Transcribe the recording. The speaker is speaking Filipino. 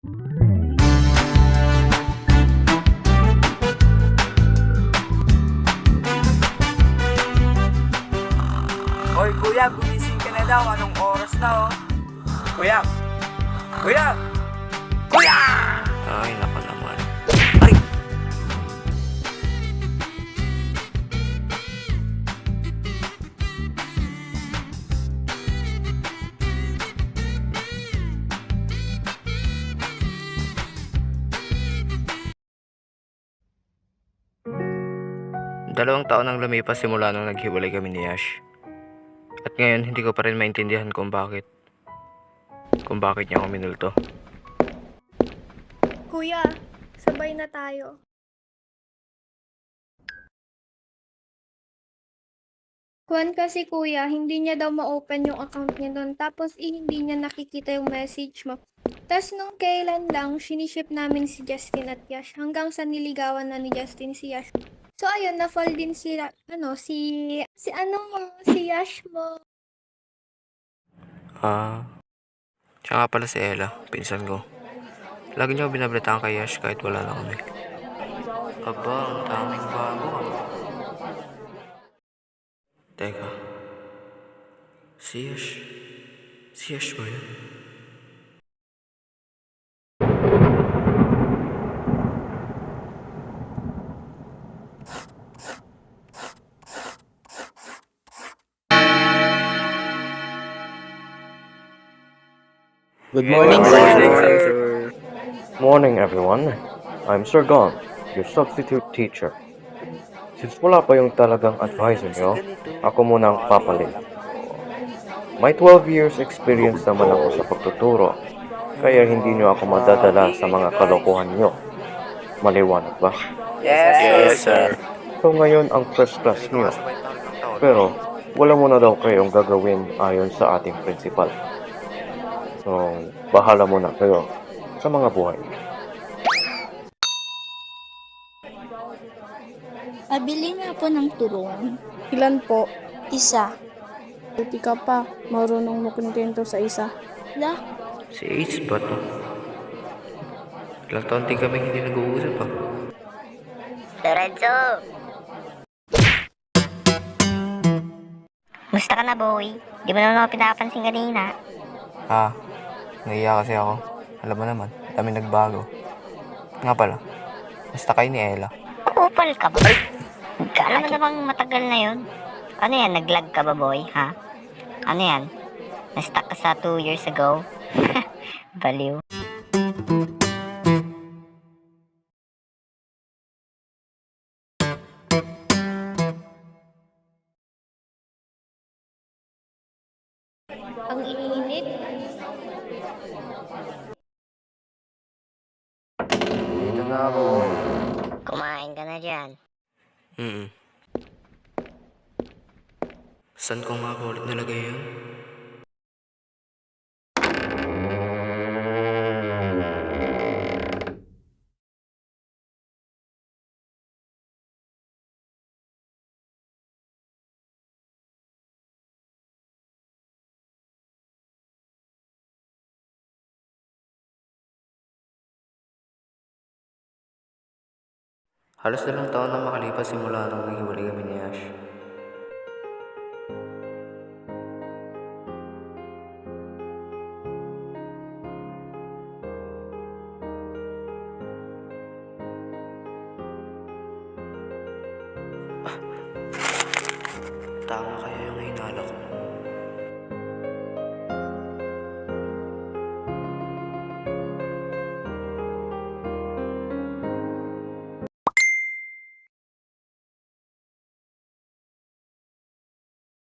Hoy kuya, gumising ka na daw. Anong oras na oh? Kuya! Kuya! Kuya! Ay, nako naman. Ay! Dalawang taon ang lumipas simula nung naghiwalay kami ni Yash. At ngayon, hindi ko pa rin maintindihan kung bakit. Kung bakit niya ako minulto. Kuya, sabay na tayo. Kuwan kasi kuya, hindi niya daw ma-open yung account niya doon. Tapos hindi niya nakikita yung message mo. Tapos nung kailan lang, siniship namin si Justin at Yash. Hanggang sa niligawan na ni Justin si Yash. So ayun, na-fall din si Yash mo. Siya nga pala si Ella, pinsan ko. Lagi niya ako binablitaan kay Yash kahit wala na kami. Aba, ang daming bago. Teka. Si Yash. Si Yash ba yun? Good morning, sir. Morning, everyone. I'm Sir Gon, your substitute teacher. Since wala pa yung talagang advisor nyo, ako muna ang papalit. May 12 years experience naman ako sa pagtuturo, kaya hindi nyo ako madadala sa mga kalokohan nyo. Maliwanag ba? Yes, sir. So ngayon ang first class nyo, pero wala muna daw kayong gagawin ayon sa ating principal. So, bahala muna kayo sa mga buhay. Pabili nga po ng turon. Ilan po? Isa. Buti ka pa, marunong makontento sa isa. La, Si Ace ba to? Ilang taon din kami hindi nag-uusap ah. Lorenzo! Musta ka na, boy? Di mo naman ako pinapansin kanina. Naiya kasi ako. Alam mo naman, dami nagbago. Nga pala, basta kayo ni Ella. Kupal ka ba? Kala mo namang matagal na yun? Ano yan, naglag ka ba, boy? Ha? Ano yan? Na-stuck ka sa 2 years ago? Baliw. Ang init. Dito na ako. Kumain ka na dyan. Saan ko nga ba ulit nalagay yun? Halos 2 taon na makalipas simula nung naghiwalay kami ni Ash. Tama kaya yung hinala ko?